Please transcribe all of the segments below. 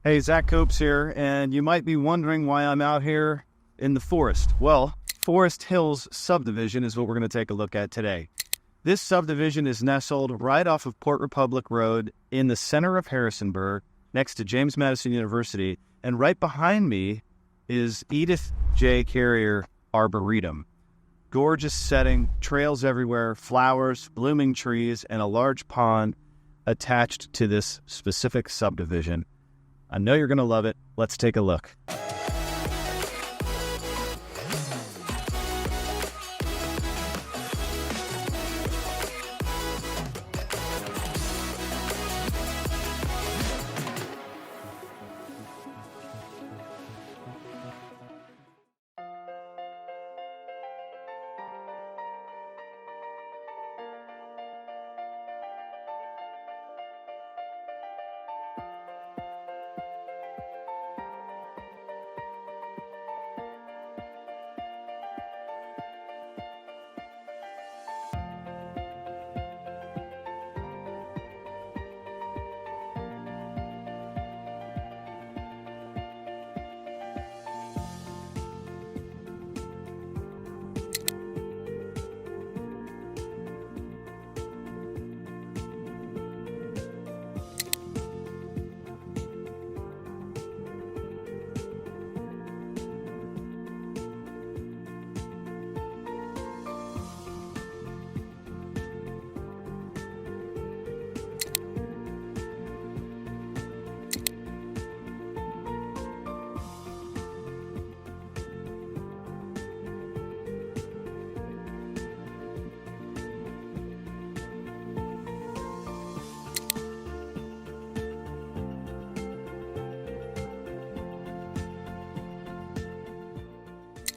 Hey, Zach Koops here, and you might be wondering why I'm out here in the forest. Well, Forest Hills subdivision is what we're going to take a look at today. This subdivision is nestled right off of Port Republic Road in the center of Harrisonburg, next to James Madison University, and right behind me is Edith J. Carrier Arboretum. Gorgeous setting, trails everywhere, flowers, blooming trees, and a large pond attached to this specific subdivision. I know you're going to love it. Let's take a look.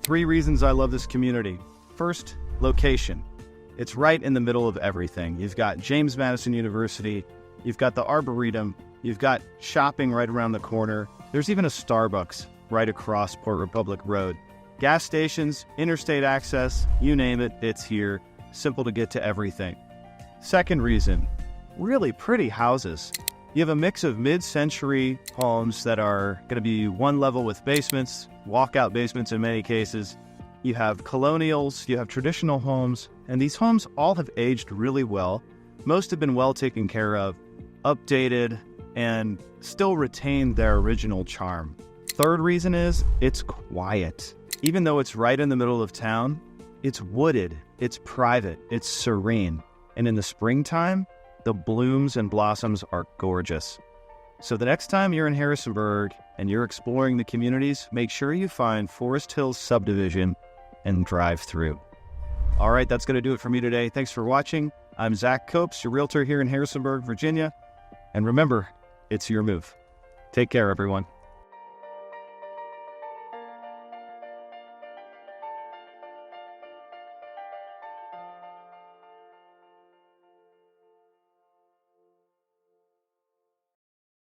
Three reasons I love this community. First, location. It's right in the middle of everything. You've got James Madison University, you've got the Arboretum, you've got shopping right around the corner. There's even a Starbucks right across Port Republic Road. Gas stations, interstate access, you name it, it's here. Simple to get to everything. Second reason, really pretty houses. You have a mix of mid-century homes that are going to be one level with basements, walkout basements in many cases. You have colonials, you have traditional homes, and these homes all have aged really well. Most have been well taken care of, updated, and still retain their original charm. Third reason is it's quiet. Even though it's right in the middle of town, it's wooded, it's private, it's serene. And in the springtime, the blooms and blossoms are gorgeous. So the next time you're in Harrisonburg and you're exploring the communities, make sure you find Forest Hills subdivision and drive through. All right, that's going to do it for me today. Thanks for watching. I'm Zach Koops, your realtor here in Harrisonburg, Virginia. And remember, it's your move. Take care, everyone.